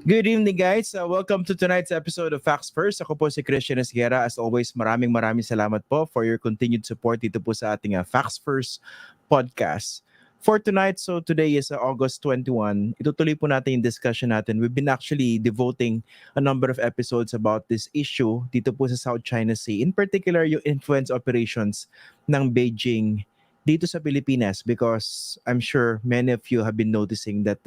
Good evening, guys. Welcome to tonight's episode of Facts First. Ako po si Christian Esguerra. As always, maraming salamat po for your continued support dito po sa ating Facts First podcast. For tonight, so today is August 21. Itutuloy po natin yung discussion natin. We've been actually devoting a number of episodes about this issue dito po sa South China Sea. In particular, yung influence operations ng Beijing dito sa Pilipinas, because I'm sure many of you have been noticing that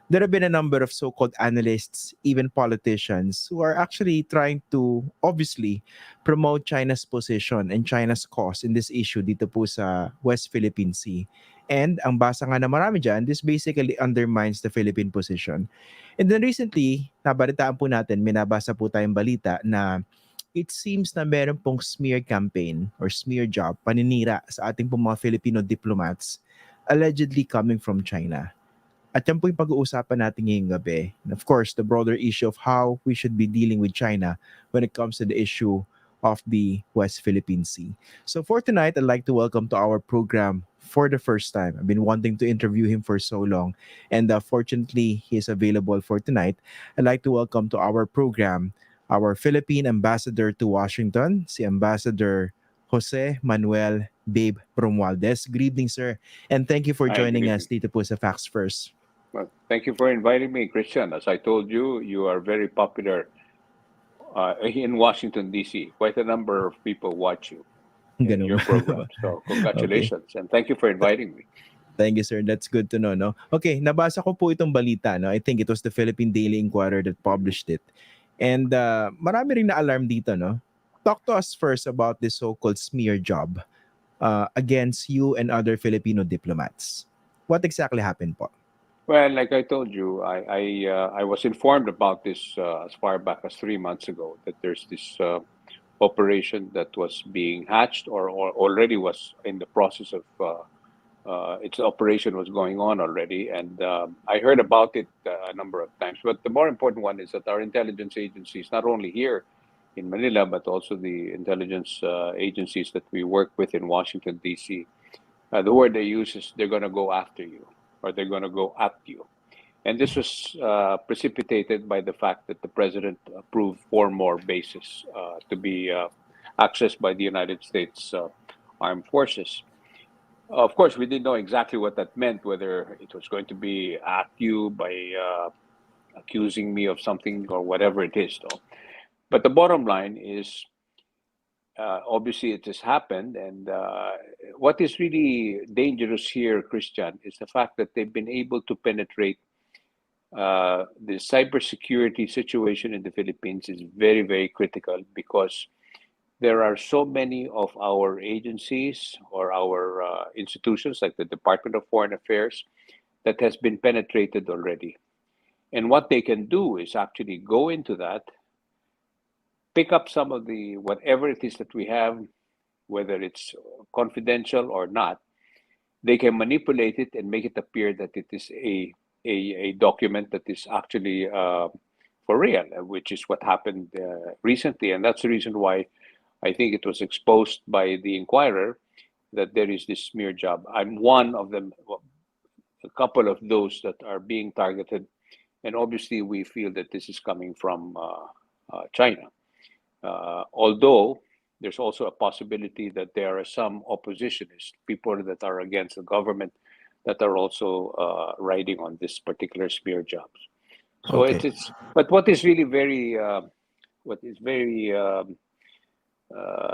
there have been a number of so-called analysts, even politicians, who are actually trying to obviously promote China's position and China's cause in this issue dito po sa West Philippine Sea. And ang basa nga na marami dyan, this basically undermines the Philippine position. And then recently, nabalitaan po natin, may nabasa po tayong balita na it seems na meron pong smear campaign or smear job, paninira sa ating pong mga Filipino diplomats, allegedly coming from China. At yan po yung pag-uusapan natin ngayong gabi. And of course, the broader issue of how we should be dealing with China when it comes to the issue of the West Philippine Sea. So for tonight, I'd like to welcome to our program for the first time. I've been wanting to interview him for so long, and fortunately, he is available for tonight. I'd like to welcome to our program our Philippine Ambassador to Washington, si Ambassador Jose Manuel Babe Romualdez. Good evening, sir. And thank you for Hi, good joining us evening. dito po sa Facts First. Well, thank you for inviting me, Christian. As I told you, you are very popular in Washington, D.C. Quite a number of people watch you in Ganun your program. ba? So, Okay. congratulations. And thank you for inviting me. Thank you, sir. That's good to know, no? Okay, nabasa ko po itong balita, no? I think it was the Philippine Daily Inquirer that Mhm. published it. And marami ring na-alarm dito, no? Talk to us first about this so-called smear job against you and other Filipino diplomats. What exactly happened po? Well, like I told you, I was informed about this as far back as 3 months ago that there's this operation that was being hatched or already was in the process of its operation was going on already, and I heard about it a number of times. But the more important one is that our intelligence agencies, not only here in Manila, but also the intelligence agencies that we work with in Washington, D.C., the word they use is they're going to go after you or they're going to go at you. And this was precipitated by the fact that the president approved four more bases to be accessed by the United States Armed Forces. Of course, we didn't know exactly what that meant, whether it was going to be at you by accusing me of something or whatever it is, though. But the bottom line is, obviously, it has happened. And what is really dangerous here, Christian, is the fact that they've been able to penetrate the cybersecurity situation in the Philippines is very, very critical because there are so many of our agencies or our institutions like the Department of Foreign Affairs that has been penetrated already. And what they can do is actually go into that, pick up some of the whatever it is that we have, whether it's confidential or not, they can manipulate it and make it appear that it is a document that is actually for real, which is what happened recently. And that's the reason why I think it was exposed by the Inquirer that there is this smear job. I'm one of them, well, a couple of those that are being targeted. And obviously, we feel that this is coming from China. Although there's also a possibility that there are some oppositionists, people that are against the government, that are also riding on this particular smear jobs. So Okay. but what is really very, what is very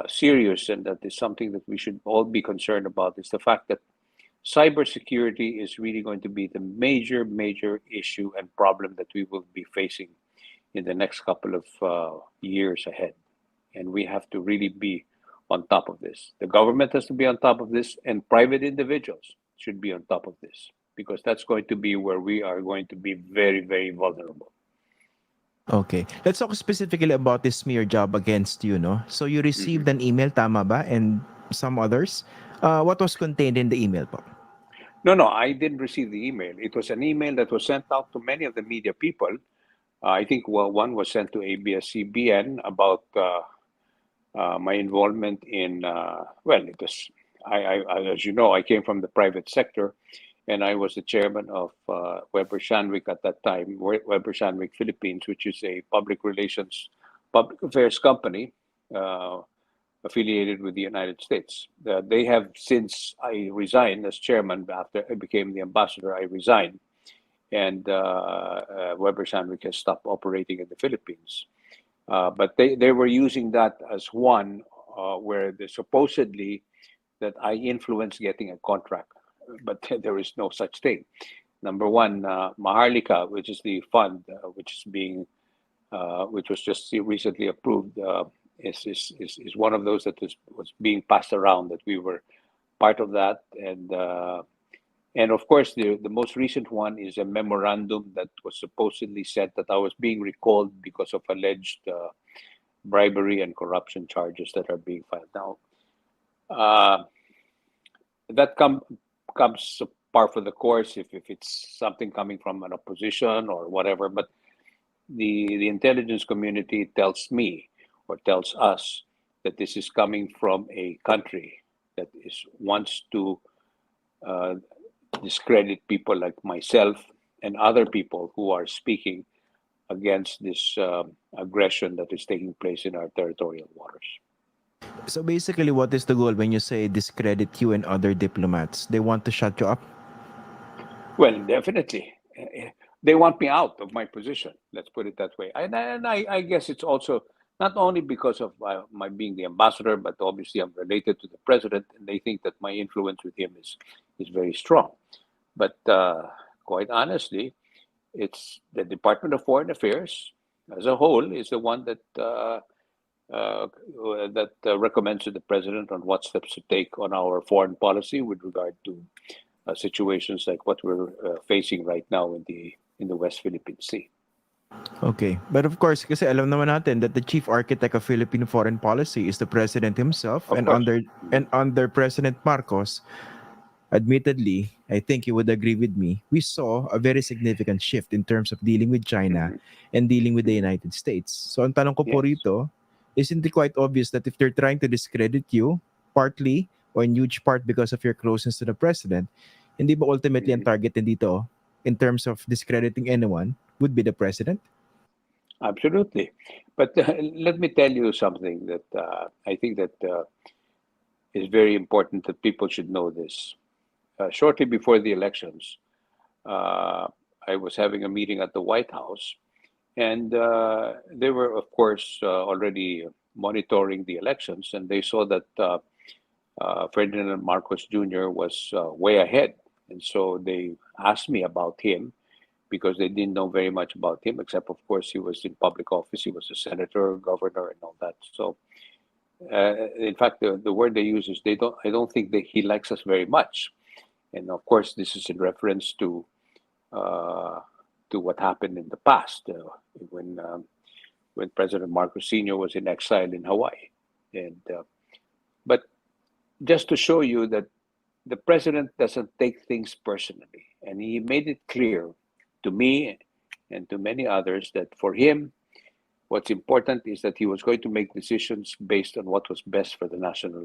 serious, and that is something that we should all be concerned about, is the fact that cybersecurity is really going to be the major issue and problem that we will be facing in the next couple of years ahead. And we have to really be on top of this. The government has to be on top of this, and private individuals should be on top of this, because that's going to be where we are going to be very, very vulnerable. Okay. Let's talk specifically about this smear job against you, no? So you Mhm. received an email, tama ba? And some others. What was contained in the email po? No, no, I didn't receive the email. It was an email that was sent out to many of the media people. I think one was sent to ABS-CBN about my involvement in, well, it was, as you know, I came from the private sector, and I was the chairman of Weber Shandwick at that time, Weber Shandwick Philippines, which is a public affairs company affiliated with the United States. They have, since I resigned as chairman, after I became the ambassador, I resigned, and Weber Shandwick has stopped operating in the Philippines. But they were using that as one where they supposedly that I influenced getting a contract, but there is no such thing. Number one, Maharlika, which is the fund which was just recently approved, is one of those that was being passed around that we were part of that, and of course the most recent one is a memorandum that was supposedly said that I was being recalled because of alleged bribery and corruption charges that are being filed now. That comes par for the course if it's something coming from an opposition or whatever, but the intelligence community tells me or tells us that this is coming from a country that wants to discredit people like myself and other people who are speaking against this aggression that is taking place in our territorial waters. So basically, what is the goal when you say discredit you and other diplomats? They want to shut you up? Well, definitely. They want me out of my position. Let's put it that way. And I guess it's also not only because of my being the ambassador, but obviously I'm related to the president, and they think that my influence with him is very strong. But quite honestly, it's the Department of Foreign Affairs as a whole is the one that recommends to the president on what steps to take on our foreign policy with regard to situations like what we're facing right now in the West Philippine Sea. Okay. But of course, kasi alam naman natin that the chief architect of Philippine foreign policy is the president himself, Of and course. under President Marcos, admittedly, I think you would agree with me, we saw a very significant shift in terms of dealing with China Mhm. and dealing with the Mhm. United States. So ang tanong ko po Yes. rito, isn't it quite obvious that if they're trying to discredit you, partly or in huge part because of your closeness to the president, hindi ba ultimately ang Mhm. target din dito in terms of discrediting anyone would be the president? Absolutely. But let me tell you something that I think that is very important that people should know this. Shortly before the elections, uh, I was having a meeting at the White House, and they were, of course, already monitoring the elections, and they saw that Ferdinand Marcos Jr. was way ahead. And so they asked me about him because they didn't know very much about him, except, of course, he was in public office. He was a senator, governor, and all that. So, in fact, the word they use is I don't think that he likes us very much. And of course, this is in reference uh, to what happened in the past when when President Marcos Sr. was in exile in Hawaii. And but just to show you that the president doesn't take things personally, and he made it clear to me and to many others that for him, what's important is that he was going to make decisions based on what was best for the national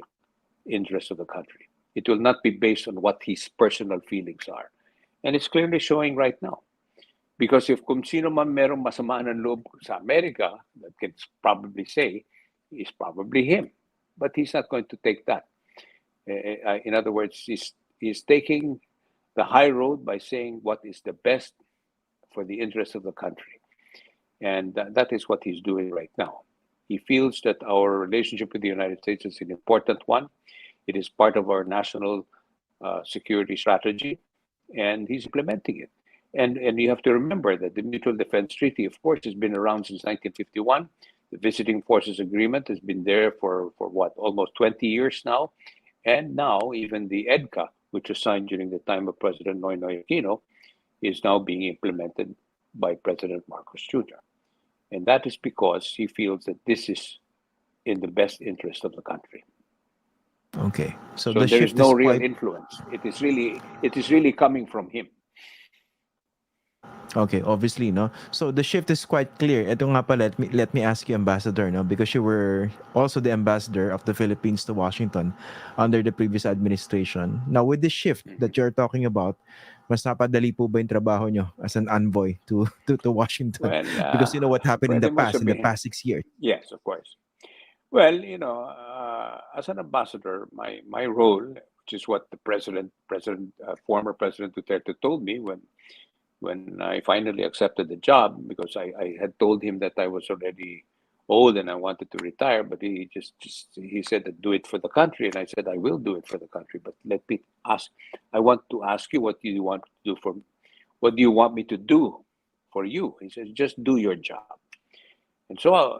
interest of the country. It will not be based on what his personal feelings are. And it's clearly showing right now. Because if kung sino man merong masama ng loob sa Amerika, that can probably say, is probably him. But he's not going to take that. In other words, he's taking the high road by saying what is the best for the interest of the country. And that is what he's doing right now. He feels that our relationship with the United States is an important one. It is part of our national security strategy, and he's implementing it. And you have to remember that the Mutual Defense Treaty, of course, has been around since 1951. The Visiting Forces Agreement has been there for what, almost 20 years now. And now even the EDCA, which was signed during the time of President Noynoy Aquino, is now being implemented by President Marcos Jr. And that is because he feels that this is in the best interest of the country. Okay. So So the there is shift no is real quite influence. It is really coming from him. Okay, obviously, no. So the shift is quite clear. Ito nga pala, let me ask you, Ambassador, no, because you were also the ambassador of the Philippines to Washington under the previous administration. Now, with the shift Mhm. that you're talking about, mas napadali po ba yung trabaho nyo as an envoy to to Washington? Well, Because you know what happened pwede mo in the sabihin, past 6 years. yes, of course. Well, as an ambassador, my role, which is what the former President Duterte told me when I finally accepted the job, because I had told him that I was already old and I wanted to retire, but he just he said that do it for the country, and I said I will do it for the country, but let me ask. I want to ask you, what do you want to do for? What do you want me to do for you? He says just do your job. And so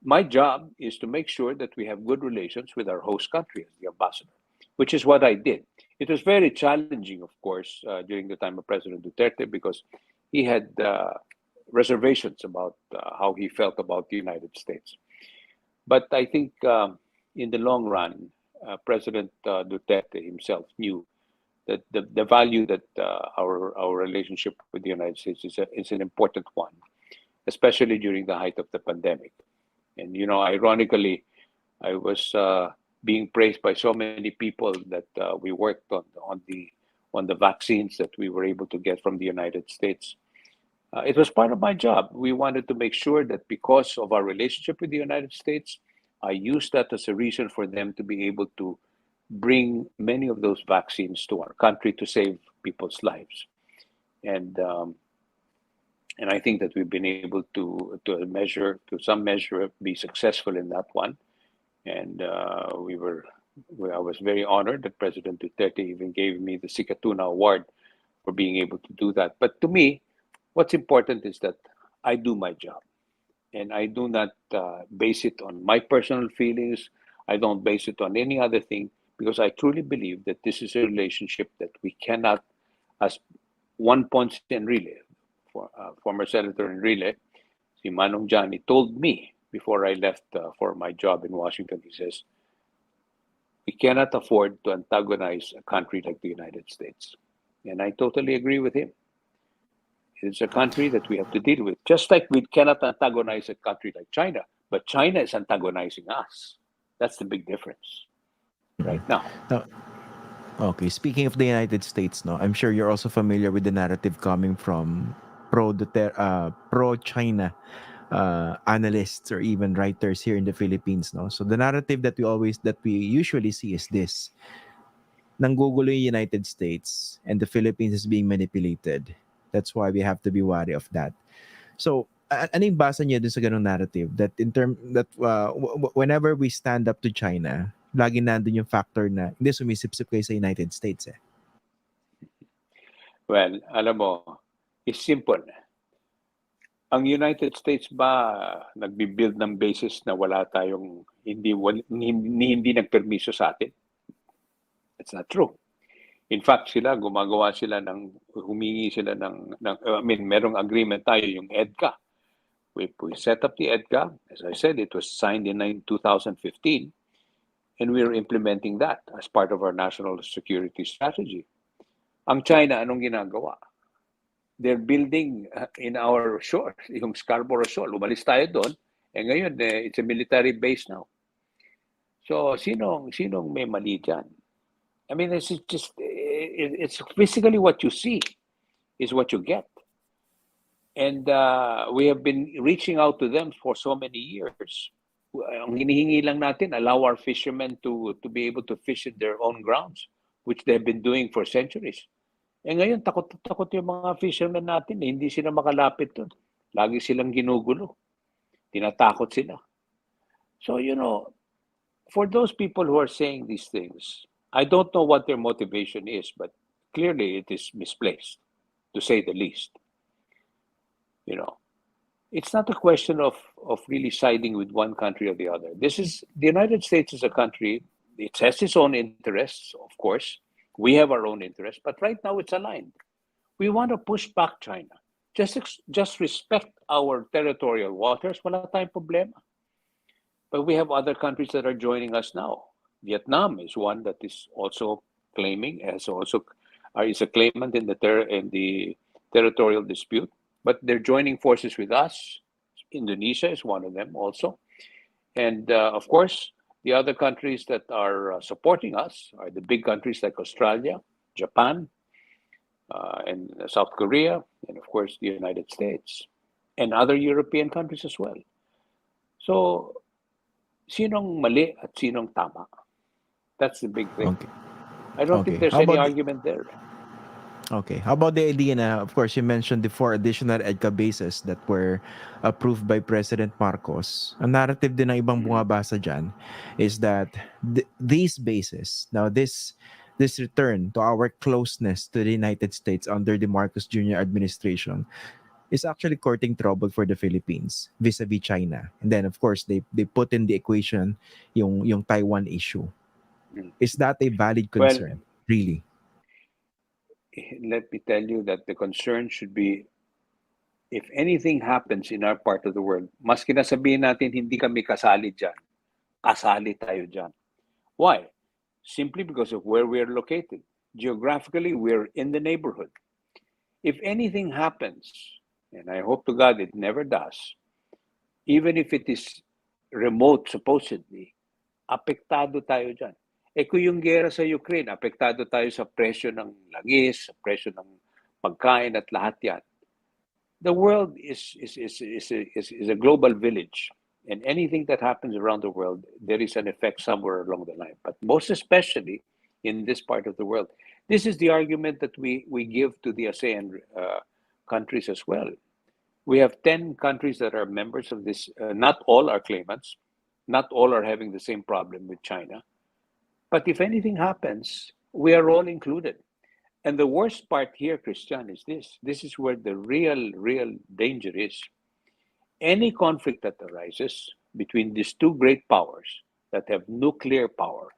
my job is to make sure that we have good relations with our host country as the ambassador, which is what I did. It was very challenging, of course, during the time of President Duterte, because he had reservations about how he felt about the United States. But I think in the long run, President Duterte himself knew that the value that our relationship with the United States is an important one, especially during the height of the pandemic. And ironically, I was being praised by so many people that we worked on the vaccines that we were able to get from the United States. It was part of my job. We wanted to make sure that because of our relationship with the United States, I used that as a reason for them to be able to bring many of those vaccines to our country to save people's lives. And I think that we've been able to some measure, be successful in that one. And I was very honored that President Duterte even gave me the Sikatuna Award for being able to do that. But to me, what's important is that I do my job, and I do not base it on my personal feelings. I don't base it on any other thing, because I truly believe that this is a relationship that we cannot, as Juan Ponce Enrile, former Senator Enrile, si Manong Johnny told me before I left for my job in Washington. He says, we cannot afford to antagonize a country like the United States. And I totally agree with him. It's a country that we have to deal with, just like we cannot antagonize a country like China, but China is antagonizing us. That's the big difference right now. Now, okay, speaking of the United States, no, I'm sure you're also familiar with the narrative coming from pro China analysts or even writers here in the Philippines, no. So the narrative that we usually see is this: nanggugulo yung United States and the Philippines is being manipulated. That's why we have to be wary of that. So, ano yung basa niya dun sa ganung narrative that whenever we stand up to China, lagi nandun yung factor na hindi sumisip-sip kayo sa United States eh. Well, alam mo, it's simple. Ang United States ba nagbi-build ng bases na wala tayong hindi nagpermiso sa atin? It's not true. In fact, humingi sila I mean, merong agreement tayo, yung EDCA. We set up the EDCA. As I said, it was signed in 2015, and we are implementing that as part of our national security strategy. Ang China, anong ginagawa? They're building in our shore, yung Scarborough Shoal. Umalis tayo doon, ngayon, it's a military base now. So, sinong may mali dyan? I mean, it's basically what you see is what you get. And we have been reaching out to them for so many years. Ang hinihingi lang natin, allow our fishermen to be able to fish in their own grounds, which they've been doing for centuries. Ngayon, takot yung mga fishermen natin. Hindi sila makalapit doon. Lagi silang ginugulo. Tinatakot sila. So, for those people who are saying these things, I don't know what their motivation is, but clearly it is misplaced, to say the least. It's not a question of really siding with one country or the other. The United States is a country. It has its own interests, of course. We have our own interests, but right now it's aligned. We want to push back China. Just respect our territorial waters. Wala tayong problema. But we have other countries that are joining us now. Vietnam is one that is also claiming, is a claimant in the territorial dispute, but they're joining forces with us. Indonesia is one of them also. And of course, the other countries that are supporting us are the big countries like Australia, Japan, and South Korea, and of course, the United States, and other European countries as well. So, sinong mali at sinong tama? That's the big thing. Okay. I don't think Okay. there's How any about the argument there. Okay. How about the idea na, of course, you mentioned the four additional EDCA bases that were approved by President Marcos. Ang narrative din ng ibang Mhm. bumabasa dyan is that these bases, now this return to our closeness to the United States under the Marcos Jr. administration is actually courting trouble for the Philippines vis-a-vis China. And then, of course, they put in the equation yung Taiwan issue. Mm. Is that a valid Well, concern? Really? let me tell you that the concern should be if anything happens in our part of the world, maski na sabihin natin hindi kami kasali dyan, kasali tayo dyan. Why? Simply because of where we're located. Geographically, we're in the neighborhood. If anything happens, and I hope to God it never does, even if it is remote supposedly, apektado tayo dyan. Eh kung yung gera sa Ukraine, apektado tayo sa presyo ng langis, sa presyo ng pagkain at lahat yan. The world is a global village. And anything that happens around the world, there is an effect somewhere along the line. But most especially in this part of the world. This is the argument that we give to the ASEAN countries as well. We have 10 countries that are members of this. Not all are claimants. Not all are having the same problem with China. But if anything happens, we are all included. And the worst part here, Christian, is this. This is where the real danger is. Any conflict that arises between these two great powers that have nuclear power,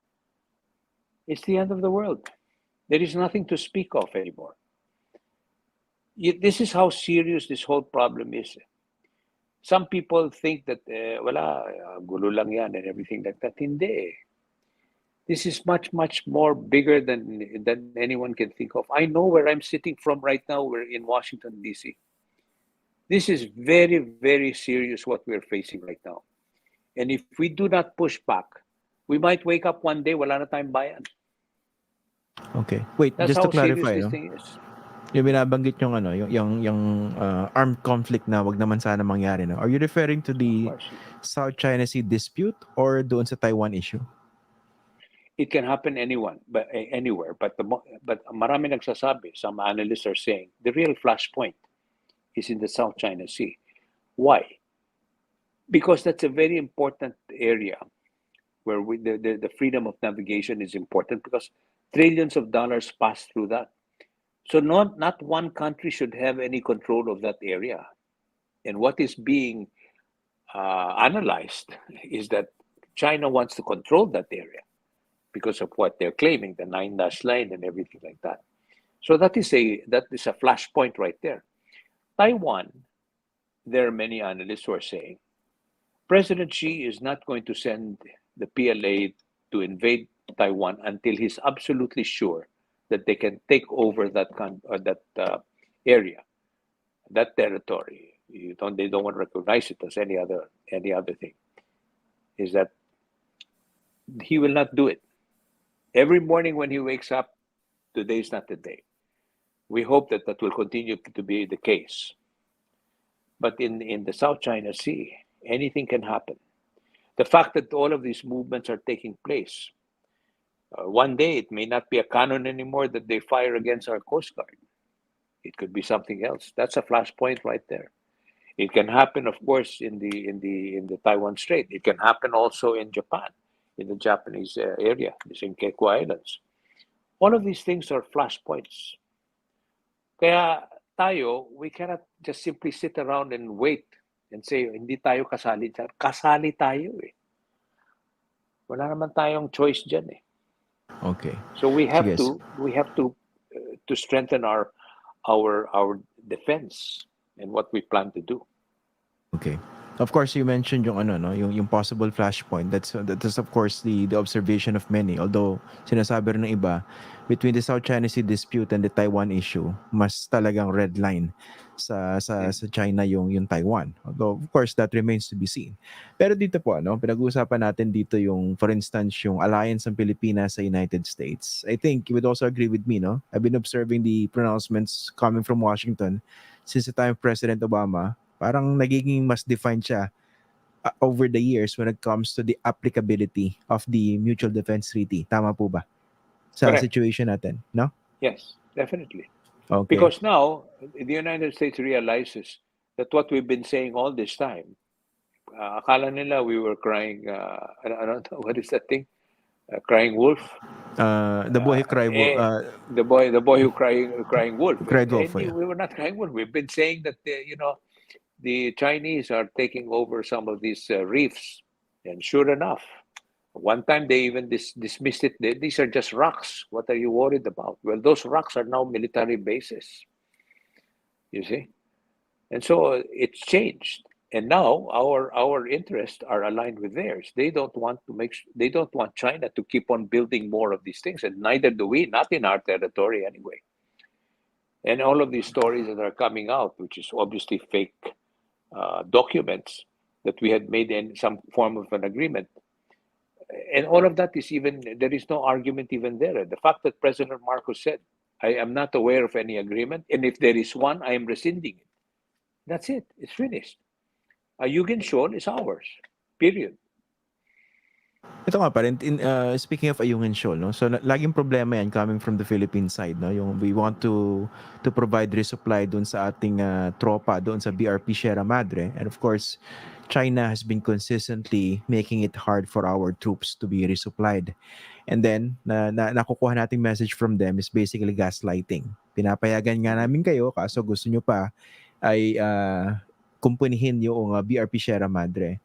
it's the end of the world. There is nothing to speak of anymore. This is how serious this whole problem is. Some people think that, wala, gulo lang yan and everything like that. Hindi. This is much more bigger than anyone can think of. I know where I'm sitting from right now. We're in Washington, D.C. This is very serious what we're facing right now. And if we do not push back, we might wake up one day, wala na tayong bayan. Okay. Wait, That's just to how serious clarify, this no? thing is. Yung binabanggit yung ano, yung armed conflict na wag naman sana mangyari, no? Are you referring to Of the course. South China Sea dispute or doon sa Taiwan issue? It can happen anywhere. But marami nagsasabi, some analysts are saying, the real flashpoint is in the South China Sea. Why? Because that's a very important area where the freedom of navigation is important because trillions of dollars pass through that. So not one country should have any control of that area. And what is being analyzed is that China wants to control that area because of what they're claiming, the 9-dash line and everything like that. So that is a flashpoint right there. Taiwan, there are many analysts who are saying President Xi is not going to send the PLA to invade Taiwan until he's absolutely sure that they can take over that area, that territory. They don't want to recognize it as any other thing. Is that he will not do it. Every morning when he wakes up, today is not the day. We hope that will continue to be the case. But in the South China Sea, anything can happen. The fact that all of these movements are taking place, one day it may not be a cannon anymore that they fire against our Coast Guard. It could be something else. That's a flashpoint right there. It can happen, of course, in the Taiwan Strait. It can happen also in Japan, in the Japanese area, the Senkaku Islands. All of these things are flashpoints. Kaya tayo, we cannot just simply sit around and wait and say, hindi tayo kasali dyan. Kasali tayo eh. Wala naman tayong choice dyan eh. Okay. So we have Sige. to strengthen our defense and what we plan to do. Okay. Of course, you mentioned yung ano, no, yung possible flashpoint. That's of course the observation of many. Although sinasabi rin ng iba, between the South China Sea dispute and the Taiwan issue, mas talagang red line sa Mm. China yung Taiwan. Although of course that remains to be seen. Pero dito po ano, pinag-uusapan natin dito yung for instance yung alliance ng Pilipinas sa United States. I think you would also agree with me, no? I've been observing the pronouncements coming from Washington since the time of President Obama. Parang nagiging mas defined siya over the years when it comes to the applicability of the Mutual Defense Treaty. Tama po ba? Sa Correct. situation natin, no? Yes, definitely. Okay. Because now the United States realizes that what we've been saying all this time, akala nila we were crying, I don't know, what is that thing? Crying wolf? The boy who Eh, the boy who crying wolf. cried wolf, And yeah. we were not crying wolf. We've been saying that, the Chinese are taking over some of these reefs. And sure enough, one time they even dismissed it. These are just rocks. What are you worried about? Well, those rocks are now military bases, you see. And so it's changed. And now our interests are aligned with theirs. They don't want to they don't want China to keep on building more of these things, and neither do we, not in our territory anyway. And all of these stories that are coming out, which is obviously fake documents that we had made in some form of an agreement, and all of that is even there is no argument even there. The fact that President Marcos said, "I am not aware of any agreement, and if there is one, I am rescinding it." That's it. It's finished. Yugen Shoal is ours. Period. Ito nga pa rin, speaking of Ayungin Shoal, no? So laging problema yan coming from the Philippine side, no? Yung we want to provide resupply doon sa ating tropa doon sa BRP Sierra Madre. And of course, China has been consistently making it hard for our troops to be resupplied. And then, nakukuha nating message from them is basically gaslighting. Pinapayagan nga Mhm. namin kayo, kaso gusto nyo pa ay kumpunihin yung BRP Sierra Madre.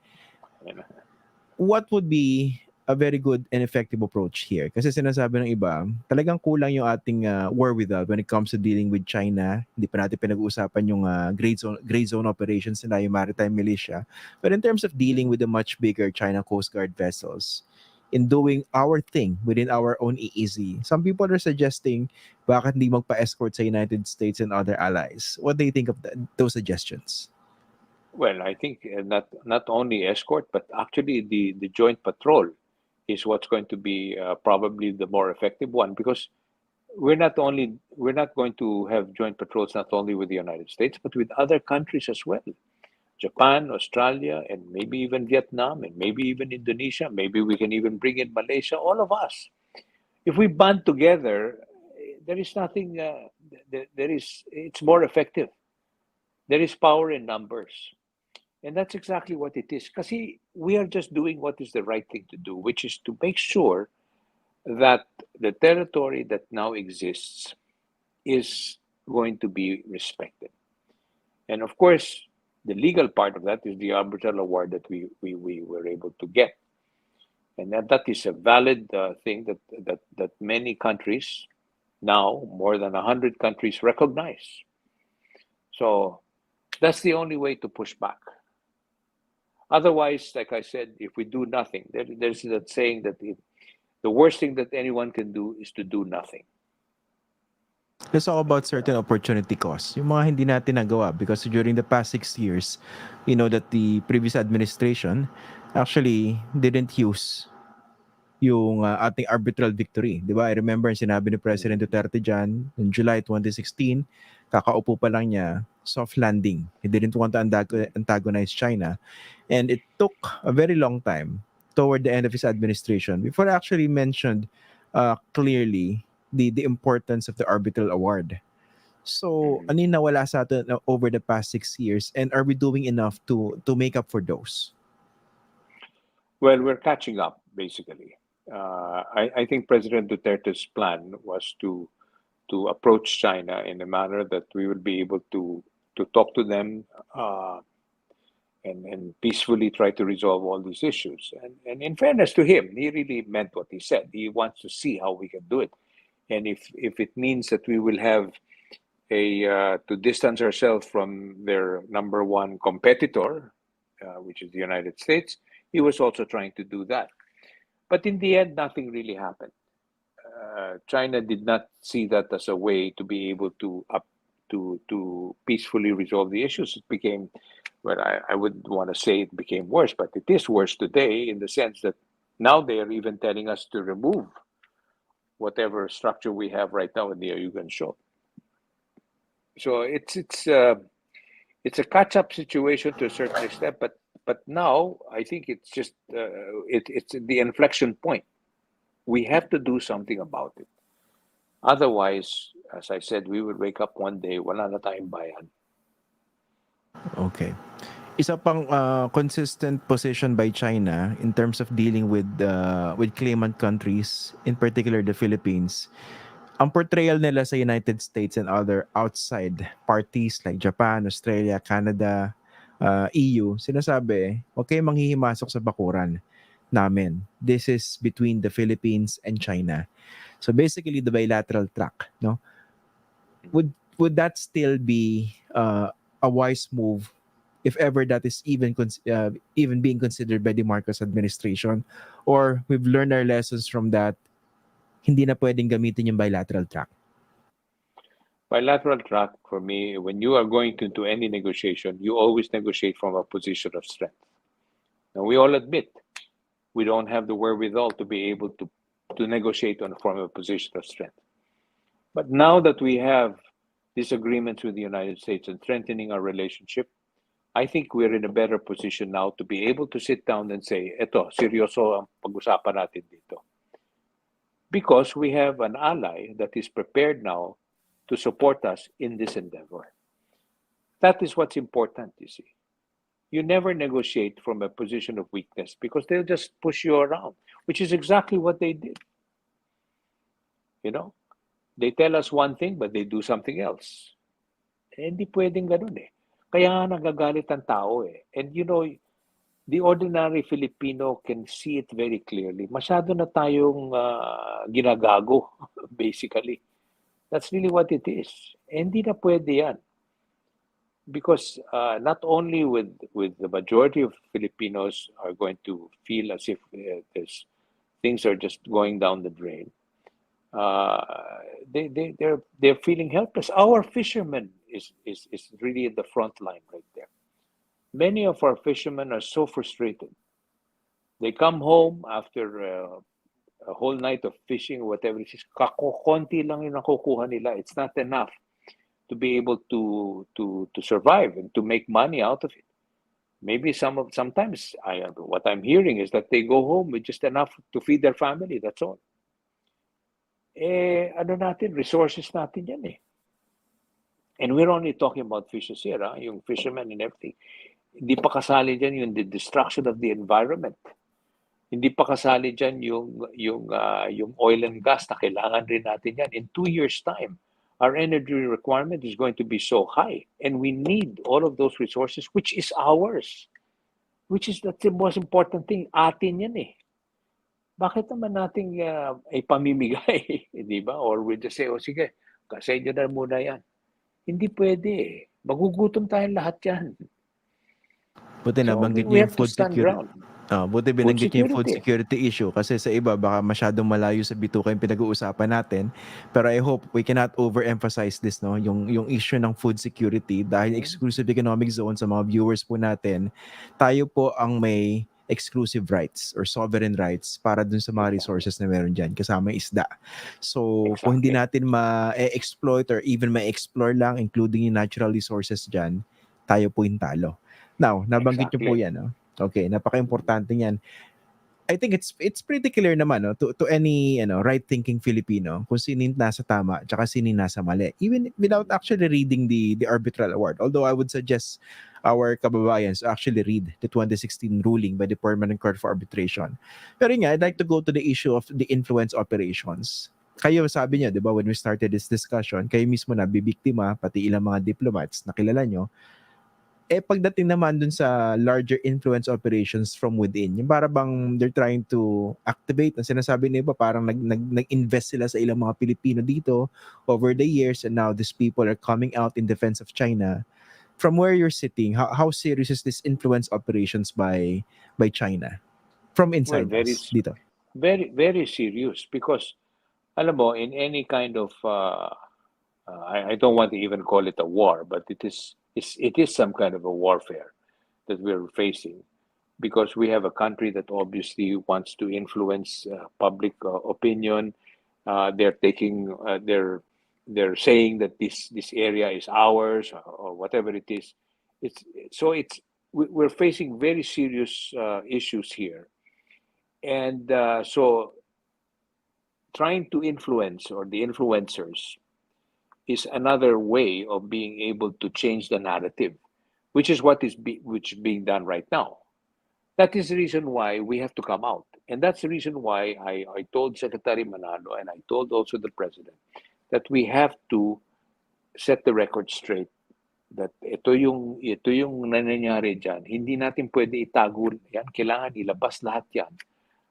What would be a very good and effective approach here? Kasi sinasabi ng iba, talagang kulang yung ating wherewithal when it comes to dealing with China. Hindi pa natin pinag-uusapan yung gray zone operations nila, yung maritime militia. But in terms of dealing with the much bigger China Coast Guard vessels, in doing our thing within our own EEZ, some people are suggesting bakit hindi magpa-escort sa United States and other allies. What do you think of those suggestions? Well, I think not only escort, but actually the joint patrol is what's going to be probably the more effective one, because we're not going to have joint patrols not only with the United States but with other countries as well. Japan, Australia, and maybe even Vietnam, and maybe even Indonesia. Maybe we can even bring in Malaysia. All of us. If we band together, there is nothing. There is. It's more effective. There is power in numbers. And that's exactly what it is. Because we are just doing what is the right thing to do, which is to make sure that the territory that now exists is going to be respected. And of course, the legal part of that is the arbitral award that we were able to get. And that is a valid thing that many countries now, more than 100 countries, recognize. So that's the only way to push back. Otherwise, like I said, if we do nothing, there's that saying that the worst thing that anyone can do is to do nothing. Let's talk about certain opportunity costs. Yung mga hindi natin nagawa because during the past 6 years, you know that the previous administration actually didn't use yung ating arbitral victory. Di ba? I remember sinabi ni President Mhm. Duterte dyan in July 2016, kakaupo pa lang niya, soft landing. He didn't want to antagonize China. And it took a very long time toward the end of his administration before he actually mentioned clearly the importance of the arbitral award. So, Mhm. ano yung nawala sa atin over the past 6 years, and are we doing enough to make up for those? Well, we're catching up, basically. I think President Duterte's plan was to approach China in a manner that we will be able to talk to them and peacefully try to resolve all these issues. And in fairness to him, he really meant what he said. He wants to see how we can do it. And if it means that we will have to distance ourselves from their number one competitor, which is the United States, he was also trying to do that. But in the end, nothing really happened. China did not see that as a way to be able to peacefully resolve the issues. It became, well, I wouldn't want to say it became worse, but it is worse today in the sense that now they are even telling us to remove whatever structure we have right now in the Ayugan Shoal. So it's a catch up situation to a certain extent, but now I think it's just it's the inflection point. We have to do something about it. Otherwise, as I said, we would wake up one day, wala na tayong bayan. Okay. Isa pang consistent position by China in terms of dealing with claimant countries, in particular the Philippines. Ang portrayal nila sa United States and other outside parties like Japan, Australia, Canada, EU, sinasabi, okay, manghihimasok sa bakuran namin. This is between the Philippines and China. So basically the bilateral track, no? Would that still be a wise move if ever that is even being considered by the Marcos administration, or we've learned our lessons from that, hindi na pwedeng gamitin yung bilateral track? Bilateral track, for me, when you are going into any negotiation, you always negotiate from a position of strength. Now, we all admit we don't have the wherewithal to be able to negotiate from a position of strength. But now that we have disagreements with the United States and strengthening our relationship, I think we're in a better position now to be able to sit down and say, eto, seryoso ang pag-usapan natin dito. Because we have an ally that is prepared now to support us in this endeavor. That is what's important, you see. You never negotiate from a position of weakness because they'll just push you around, which is exactly what they did. You know, they tell us one thing, but they do something else. Eh, hindi pwedeng ganun eh. Kaya nga nagagalit ang tao eh. And you know, the ordinary Filipino can see it very clearly. Masyado na tayong ginagago, basically. That's really what it is. Eh, hindi na pwede yan. Because not only with the majority of Filipinos are going to feel as if things are just going down the drain, they're feeling helpless. Our fishermen is really in the front line right there. Many of our fishermen are so frustrated. They come home after a whole night of fishing, whatever it is. Konti lang yung nakukuha nila. It's not enough to be able to survive and to make money out of it. Maybe sometimes what I'm hearing is that they go home with just enough to feed their family. That's all. Eh, ano natin, resources natin yan eh. And we're only talking about fishes here, yung fishermen and everything. Hindi pa kasali dyan yung the destruction of the environment. Hindi pa kasali dyan yung oil and gas na kailangan rin natin yan. In 2 years' time, our energy requirement is going to be so high. And we need all of those resources, which is ours. That's the most important thing. Atin yan eh. Bakit naman nating ipamimigay, di ba? Or we just say, sige, sa inyo na muna yan. Hindi pwede eh. Magugutom tayong lahat yan. Buti So nabanggit we niyo yung have to food stand security. ground. Buti Food binanggit niyo yung food security. security issue kasi sa iba baka masyadong malayo sa bituka yung pinag-uusapan natin. Pero I hope we cannot overemphasize this, no? Yung issue ng food security dahil exclusive economic zone sa mga viewers po natin, tayo po ang may exclusive rights or sovereign rights para dun sa mga resources na meron dyan, kasama yung isda. So, kung hindi natin ma-exploit or even ma-explore lang, including yung natural resources dyan, tayo po yung talo. Now, nabanggit niyo po yan, no? Okay, napaka-importante niyan. I think it's pretty clear naman, no, to any right-thinking Filipino kung sino yung nasa tama at sino yung nasa mali, even without actually reading the arbitral award. Although I would suggest our kababayans to actually read the 2016 ruling by the Permanent Court for Arbitration. Pero nga, I'd like to go to the issue of the influence operations. Kayo, sabi niyo, di ba, when we started this discussion, kayo mismo na bibiktima, pati ilang mga diplomats na kilala nyo. Eh, pagdating naman dun sa larger influence operations from within, yung para bang they're trying to activate, ang sinasabi nila, parang nag-invest sila sa ilang mga Pilipino dito over the years, and now these people are coming out in defense of China. From where you're sitting, how serious is this influence operations by China from Well, inside us dito? very, very serious because, alam mo, in any kind of, I don't want to even call it a war, but it is some kind of a warfare that we're facing because we have a country that obviously wants to influence public opinion. They're taking, they're saying that this area is ours or whatever it is. It's so it's we're facing very serious issues here, and so trying to influence or the influencers is another way of being able to change the narrative, which is which is being done right now. That is the reason why we have to come out. And that's the reason why I told Secretary Manalo and I told also the President that we have to set the record straight that ito yung nangyayari diyan. Hindi natin pwede itago yan. Kailangan ilabas lahat yan.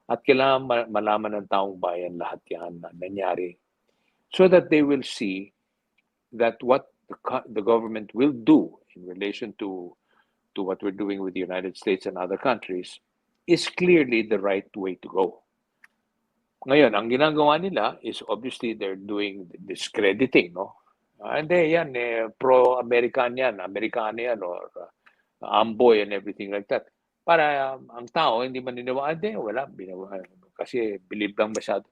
At kailangan malaman ng taong bayan lahat yan na nangyari. So that they will see that what the government will do in relation to what we're doing with the United States and other countries is clearly the right way to go. Ngayon, ang ginagawa nila is obviously they're doing discrediting, no? Hindi, yan, pro-American yan, Amerikano yan, or Amboy and everything like that. Para ang tao, hindi maniniwala, hindi, wala, kasi believe lang masyado.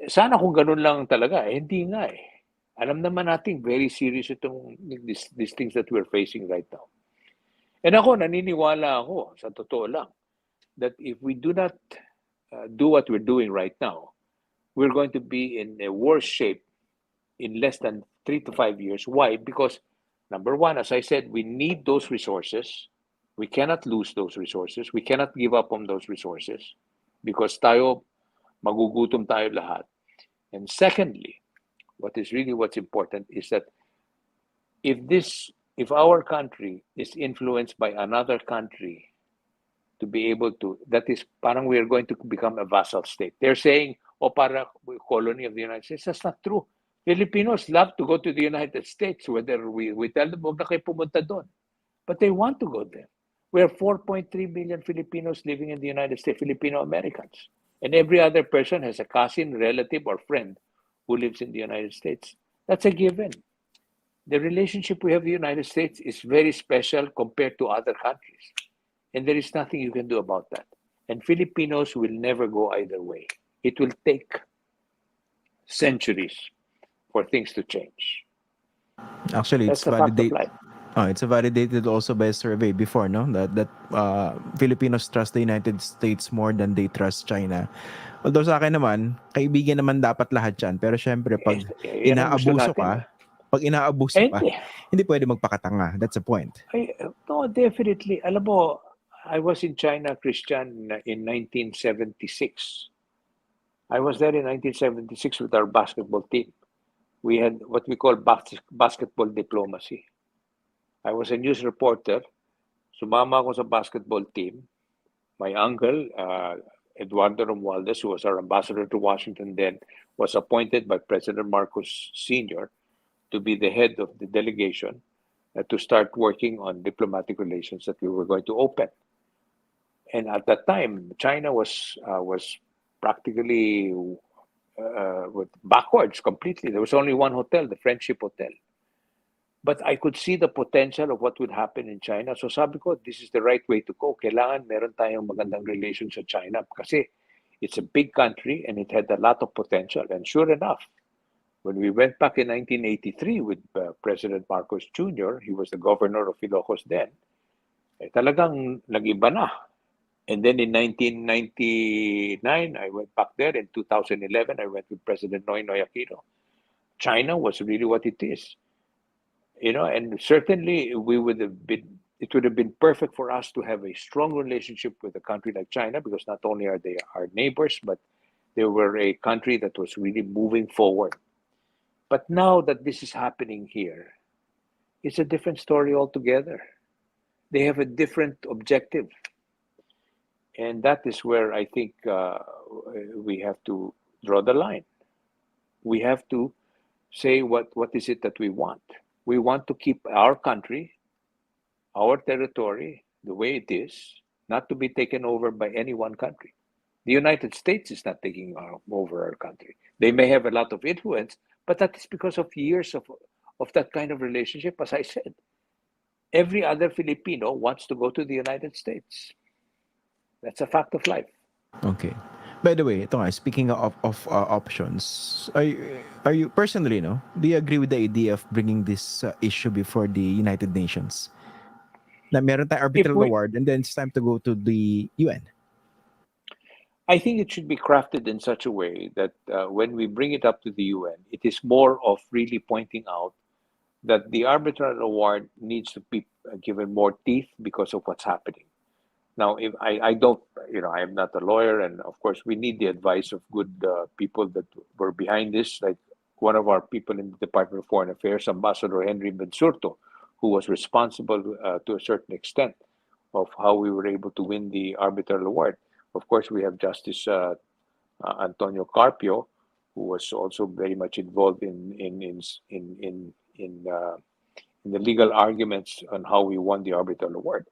Sana kung ganun lang talaga, hindi nga eh. Alam naman natin, very serious itong these things that we're facing right now. And ako, naniniwala ako, sa totoo lang, that if we do not do what we're doing right now, we're going to be in a worse shape in less than 3 to 5 years. Why? Because, number one, as I said, we need those resources. We cannot lose those resources. We cannot give up on those resources because magugutom tayo lahat. And secondly, what's important is that if our country is influenced by another country to be able to, that is, parang we are going to become a vassal state. They're saying, para colony of the United States. That's not true. Filipinos love to go to the United States, whether we tell them, huwag na kayo pumunta doon. But they want to go there. We have 4.3 million Filipinos living in the United States, Filipino Americans. And every other person has a cousin, relative, or friend who lives in the United States. That's a given. The relationship we have with the United States is very special compared to other countries. And there is nothing you can do about that. And Filipinos will never go either way. It will take centuries for things to change. Actually, That's the fact of life. it's validated also by a survey before, no? That Filipinos trust the United States more than they trust China. Although sa akin naman, kaibigan naman dapat lahat yan. Pero syempre, Yan ang gusto natin. pag inaabuso ka, Hindi. hindi pwede magpakatanga. That's the point. No, definitely. Alam mo, I was in China, Christian, in 1976. I was there in 1976 with our basketball team. We had what we call basketball diplomacy. I was a news reporter. Sumama ako sa basketball team. My uncle, Eduardo Romualdez, who was our ambassador to Washington then, was appointed by President Marcos Sr. to be the head of the delegation to start working on diplomatic relations that we were going to open. And at that time, China was practically backwards completely. There was only one hotel, the Friendship Hotel. But I could see the potential of what would happen in China. So sabi ko, this is the right way to go. Kailangan meron tayong magandang relations sa China kasi it's a big country and it had a lot of potential. And sure enough, when we went back in 1983 with President Marcos Jr., he was the governor of Ilocos then, talagang nag-iba na. And then in 1999, I went back there. In 2011, I went with President Noynoy Aquino. China was really what it is. And certainly it would have been perfect for us to have a strong relationship with a country like China because not only are they our neighbors, but they were a country that was really moving forward. But now that this is happening here, it's a different story altogether. They have a different objective. And that is where I think we have to draw the line. We have to say what is it that we want. We want to keep our country our territory the way it is, not to be taken over by any one country. The United States is not taking over our country. They may have a lot of influence, but that is because of years of that kind of relationship. As I said, every other Filipino wants to go to the United States. That's a fact of life. Okay. By the way, ito nga, speaking of options, are you personally, no? Do you agree with the idea of bringing this issue before the United Nations? Na meron tayong If arbitral we, award and then it's time to go to the UN. I think it should be crafted in such a way that when we bring it up to the UN, it is more of really pointing out that the arbitral award needs to be given more teeth because of what's happening. Now, if I don't, I am not a lawyer, and of course, we need the advice of good people that were behind this, like one of our people in the Department of Foreign Affairs, Ambassador Henry Bensurto, who was responsible to a certain extent of how we were able to win the arbitral award. Of course, we have Justice Antonio Carpio, who was also very much involved in the legal arguments on how we won the arbitral award.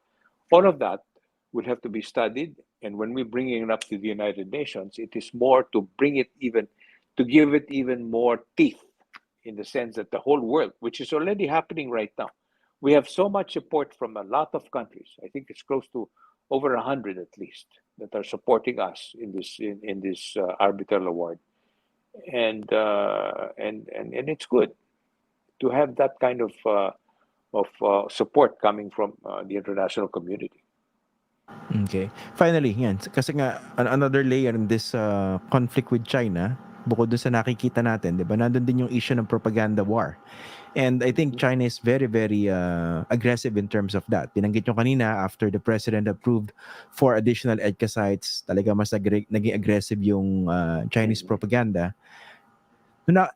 All of that would have to be studied, and when we bring it up to the United Nations, it is more to bring it even to give it even more teeth, in the sense that the whole world, which is already happening right now, we have so much support from a lot of countries. I think it's close to over 100 at least that are supporting us in this arbitral award, and it's good to have that kind of support coming from the international community. Okay. Finally, yan. Kasi nga, another layer in this conflict with China, bukod dun sa nakikita natin, di ba, nandun din yung issue ng propaganda war. And I think Mhm. China is very, very aggressive in terms of that. Binanggit nyo kanina, after the president approved 4 additional EDCA sites, talaga mas naging aggressive yung Chinese Mhm. propaganda.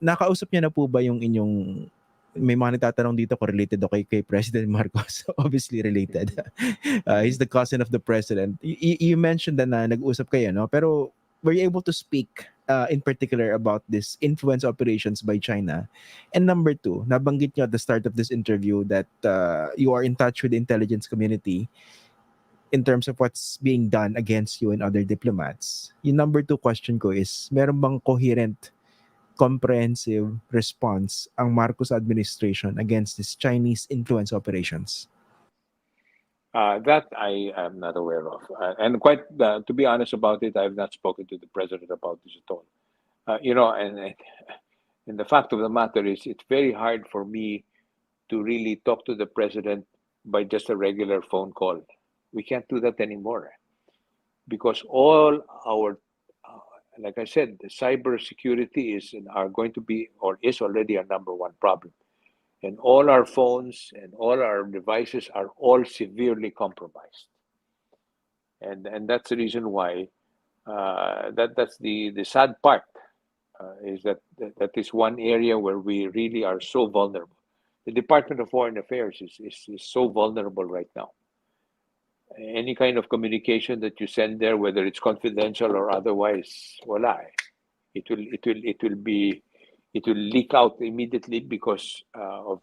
Nakausap niya na po ba yung inyong may mga nagtatanong dito kung related ako kay President Marcos. Obviously related. Mhm. He's Mhm. the cousin of the president. You mentioned na nag-usap kayo, no? Pero were you able to speak in particular about this influence operations by China? And number two, nabanggit nyo at the start of this interview that you are in touch with the intelligence community in terms of what's being done against you and other diplomats. Yung number two question ko is, meron bang coherent, comprehensive response ang Marcos administration against this Chinese influence operations? That I am not aware of, and quite to be honest about it, I have not spoken to the president about this at all. And the fact of the matter is, it's very hard for me to really talk to the president by just a regular phone call. We can't do that anymore because all our, uh, like I said, the cyber security is and are going to be or is already our number one problem, and all our phones and all our devices are all severely compromised, and that's the reason why that's the sad part is that is one area where we really are so vulnerable. The Department of Foreign Affairs is so vulnerable right now. Any kind of communication that you send there, whether it's confidential or otherwise, voila, it will leak out immediately because of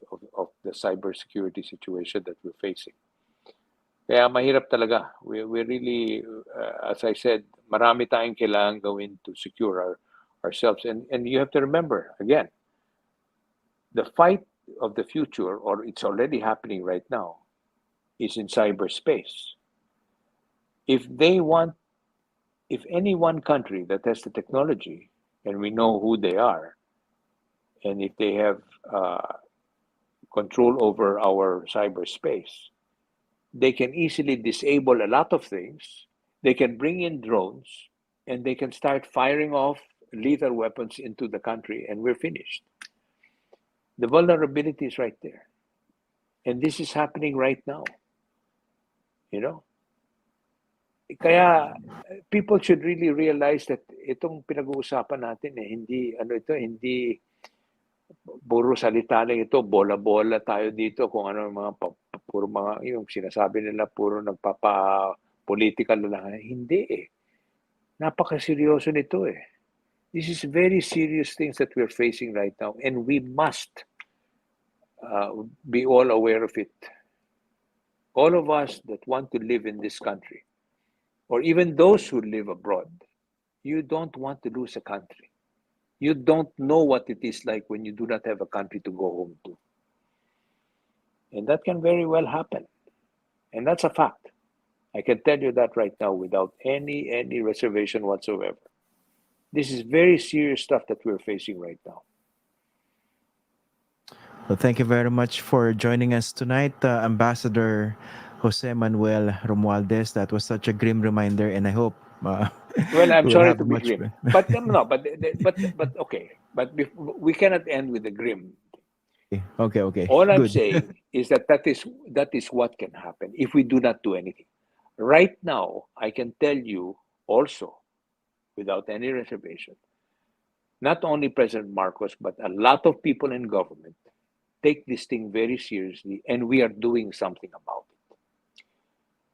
the cybersecurity situation that we're facing. Kaya mahirap talaga. We really, as I said, marami tayong kailangan gawin to secure ourselves. And you have to remember, again, the fight of the future, or it's already happening right now, is in cyberspace. If they want, if any one country that has the technology, and we know who they are, and if they have control over our cyberspace, they can easily disable a lot of things. They can bring in drones and they can start firing off lethal weapons into the country, and we're finished. The vulnerability is right there. And this is happening right now. You know? Kaya people should really realize that itong pinag-uusapan natin hindi ano ito, hindi puro salita lang ito, bola-bola tayo dito kung ano mga puro mga yung sinasabi nila puro nagpapa-political lang. Hindi eh. Napakaseryoso nito eh. This is very serious things that we're facing right now, and we must be all aware of it. all of us that want to live in this country, or even those who live abroad, you don't want to lose a country. You don't know what it is like when you do not have a country to go home to. And that can very well happen. And that's a fact. I can tell you that right now without any reservation whatsoever. This is very serious stuff that we're facing right now. Well, thank you very much for joining us tonight, Ambassador Jose Manuel Romualdez. That was such a grim reminder, and I hope Well, I'm we will sorry have to be much. grim, but no, but okay, but we cannot end with the grim. Okay, okay, okay. All I'm Good. saying is that is what can happen if we do not do anything. Right now, I can tell you also, without any reservation, not only President Marcos, but a lot of people in government take this thing very seriously, and we are doing something about it.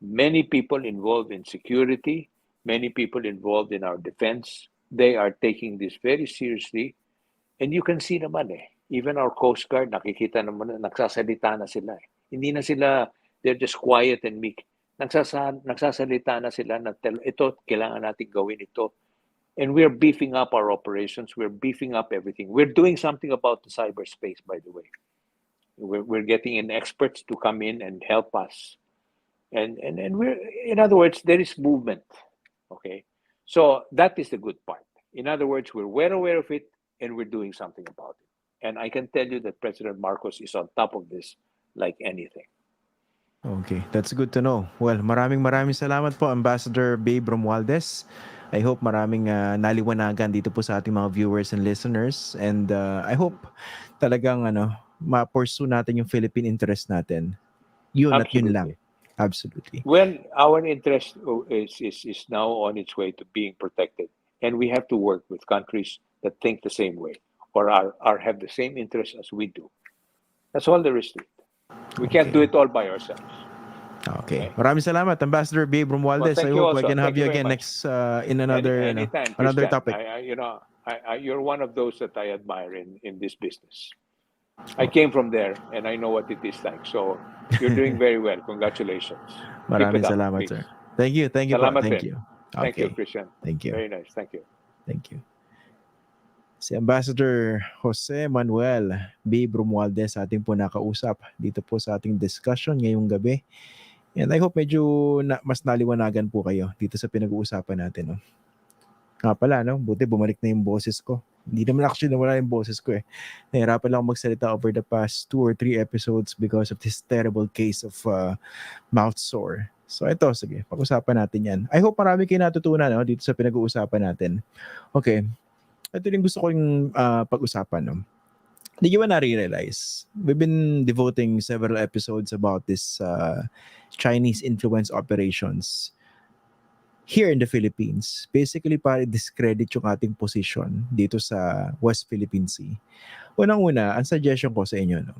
Many people involved in security, many people involved in our defense, they are taking this very seriously. And you can see naman even our Coast Guard, nakikita naman na nagsasalita na sila eh. Hindi na sila, they're just quiet and meek. Nagsasalita na sila na ito, kailangan natin gawin ito. And we're beefing up our operations. We're beefing up everything. We're doing something about the cyberspace, by the way. We're getting in experts to come in and help us. And we're, in other words, there is movement. Okay. So that is the good part. In other words, we're well aware of it and we're doing something about it. And I can tell you that President Marcos is on top of this like anything. Okay, that's good to know. Well, maraming salamat po, Ambassador Babe Romualdez. I hope maraming naliwanagan dito po sa ating mga viewers and listeners. And I hope talagang ma-pursue natin yung Philippine interest natin. Yun at yun lang. Absolutely. Absolutely. Well, our interest is now on its way to being protected. And we have to work with countries that think the same way or are have the same interests as we do. That's all there is to it. We can't do Okay. it all by ourselves. Okay. Okay. Maraming salamat, Ambassador Babe Well, Romualdez. I thank you hope I also. can have Thank you you very again much. next in another Anytime, another Christian. topic. You're one of those that I admire in this business. I came from there and I know what it is like. So you're doing very well. Congratulations. Keep it Maraming up, salamat, please. sir. Thank you. Thank you po. Salamat Thank din. you. Thank you, Okay. Christian. Thank you. Very nice. Thank you. Thank you. Si Ambassador Jose Manuel B. Romualdez sa ating po nakausap dito po sa ating discussion ngayong gabi. And I hope medyo mas naliwanagan po kayo dito sa pinag-uusapan natin. No? Nga pala, no? Buti bumalik na yung boses ko. Hindi naman actually nawala yung boses ko eh. Nahirapan lang ako magsalita over the past 2 or 3 episodes because of this terrible case of mouth sore. So ito, sige, pag-usapan natin yan. I hope marami kayo natutunan no, dito sa pinag-uusapan natin. Okay, ito yung gusto ko yung pag-usapan. No? Hindi ko ba na-realize? We've been devoting several episodes about this Chinese influence operations here in the Philippines. Basically, para discredit yung ating position dito sa West Philippine Sea. Unang-una, ang suggestion ko sa inyo, no?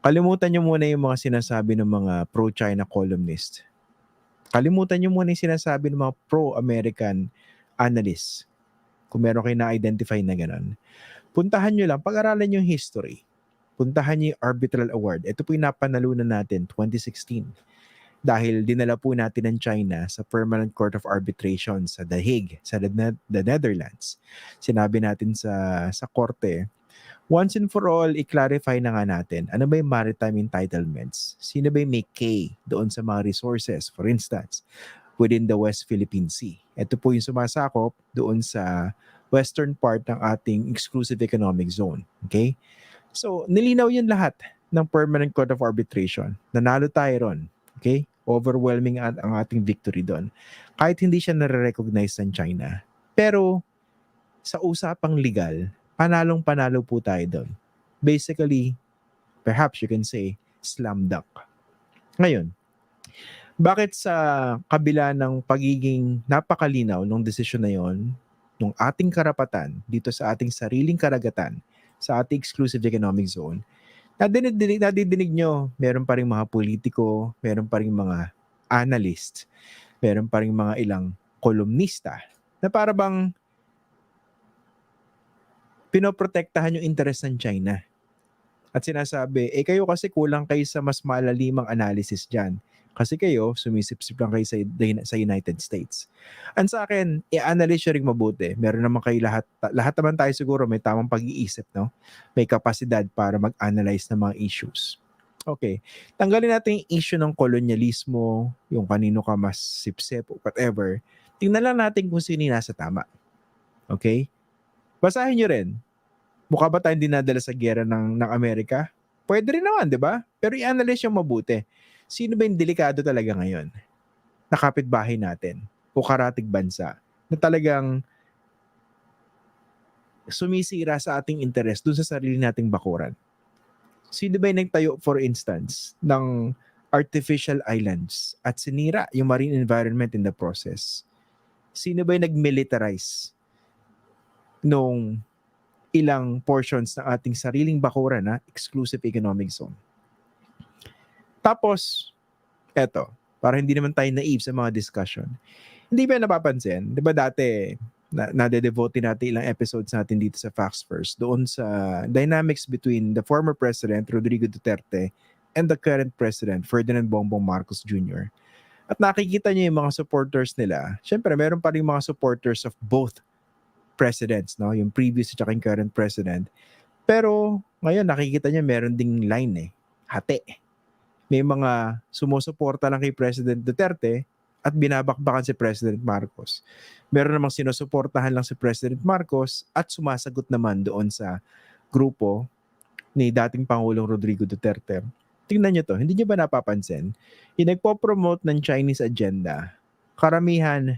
Kalimutan nyo muna yung mga sinasabi ng mga pro-China columnist. Kalimutan nyo muna yung sinasabi ng mga pro-American analysts. Kung meron kayo na-identify na gano'n. Puntahan nyo lang, pag-aralan yung history. Puntahan nyo yung Arbitral Award. Ito po yung napanalunan natin, 2016. Dahil dinala po natin ng China sa Permanent Court of Arbitration sa The Hague, sa the Netherlands. Sinabi natin sa korte, once and for all, i-clarify na nga natin, ano ba yung maritime entitlements? Sino ba yung may K doon sa mga resources, for instance, within the West Philippine Sea? Ito po yung sumasakop doon sa western part ng ating exclusive economic zone. Okay? So, nilinaw yun lahat ng Permanent Court of Arbitration. Nanalo tayo ron. Okay? Overwhelming ang ating victory doon. Kahit hindi siya nare-recognize ng China. Pero, sa usapang legal, panalong-panalo po tayo doon. Basically, perhaps you can say, slam dunk. Ngayon, bakit sa kabila ng pagiging napakalinaw ng desisyon na yon, ng ating karapatan dito sa ating sariling karagatan, sa ating exclusive economic zone, nadidinig nyo, meron pa rin mga politiko, meron pa rin mga analyst, meron pa rin mga ilang kolumnista na para bang pinoprotektahan yung interest ng China. At sinasabi, kayo kasi kulang kayo sa mas malalimang analysis dyan. Kasi kayo, sumisip-sip lang kayo sa United States. Ang sa akin, i-analyze nyo rin mabuti. Meron naman kayo lahat naman tayo siguro may tamang pag-iisip, no? May kapasidad para mag-analyze ng mga issues. Okay. Tanggalin natin yung issue ng kolonyalismo, yung kanino ka mas sip-sip o whatever. Tingnan lang natin kung sino yung nasa tama. Okay? Basahin nyo rin. Mukha ba tayong dinadala sa gera ng Amerika? Pwede rin naman, di ba? Pero i-analyze yung mabuti. Sino ba yung delikado talaga ngayon? Na kapitbahay natin o karatig bansa na talagang sumisira sa ating interes dun sa sarili nating bakuran. Sino ba yung nagtayo, for instance, ng artificial islands at sinira yung marine environment in the process? Sino ba yung nag-militarize nung ilang portions ng ating sariling bakuran na exclusive economic zone? Tapos, eto, para hindi naman tayo naive sa mga discussion. Hindi ba napapansin? Di ba dati, nade-devote natin ilang episodes natin dito sa Facts First doon sa dynamics between the former President Rodrigo Duterte and the current President Ferdinand Bongbong Marcos Jr. At nakikita niyo yung mga supporters nila. Siyempre, meron pa rin mga supporters of both presidents, no? Yung previous at yung current president. Pero ngayon nakikita niya meron ding line hati. May mga sumusuporta lang kay President Duterte at binabakbakan si President Marcos. Meron namang sinusuportahan lang si President Marcos at sumasagot naman doon sa grupo ni dating Pangulong Rodrigo Duterte. Tingnan niyo to, hindi niyo ba napapansin? Yung nagpo-promote ng Chinese agenda, karamihan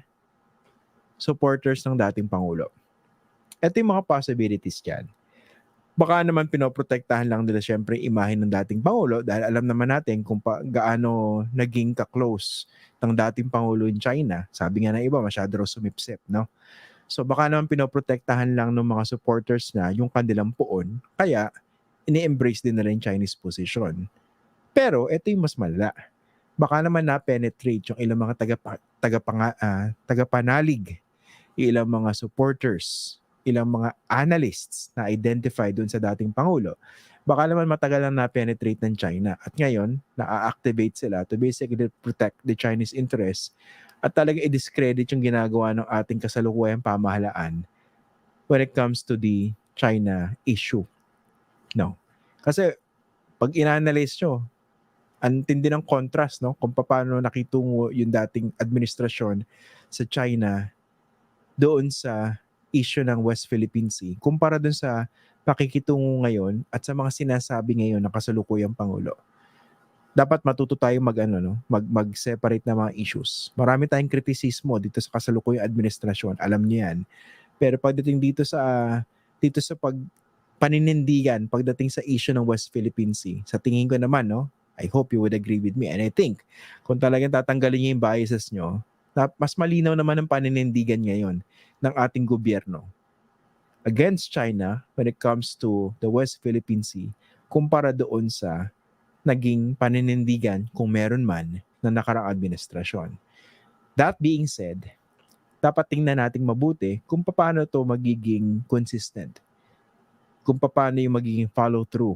supporters ng dating Pangulo. Ito yung mga possibilities dyan. Baka naman pinoprotektahan lang nila syempre imahe ng dating Pangulo dahil alam naman natin kung gaano naging ka-close ng dating Pangulo in China. Sabi nga ng iba, masyado raw sumipsip, no? So baka naman pinoprotektahan lang ng mga supporters na yung kanilang puon, kaya ini-embrace din nila yung Chinese position. Pero ito yung mas malala. Baka naman na-penetrate yung ilang mga tagapanalig, ilang mga supporters, ilang mga analysts na identify doon sa dating Pangulo, baka naman matagal lang na-penetrate ng China. At ngayon, na-activate sila to basically protect the Chinese interests at talaga i-discredit yung ginagawa ng ating kasalukuyang pamahalaan when it comes to the China issue. No. Kasi pag in-analyze nyo, ang tindi ng contrast, no? Kung paano nakitungo yung dating administrasyon sa China doon sa issue ng West Philippine Sea kumpara dun sa pakikitungo ngayon at sa mga sinasabi ngayon ng kasalukuyang Pangulo. Dapat matuto tayong mag-separate na mga issues. Marami tayong kritisismo dito sa kasalukuyang administrasyon, alam niyo yan. Pero pagdating dito sa paninindigan pagdating sa issue ng West Philippine Sea, sa tingin ko naman, no, I hope you would agree with me. And I think, kung talagang tatanggalin niyo yung biases nyo, mas malinaw naman ang paninindigan ngayon ng ating gobyerno against China when it comes to the West Philippine Sea kumpara doon sa naging paninindigan kung meron man na nakaraang administrasyon. That being said, dapat tingnan nating mabuti kung paano to magiging consistent, kung paano yung magiging follow-through.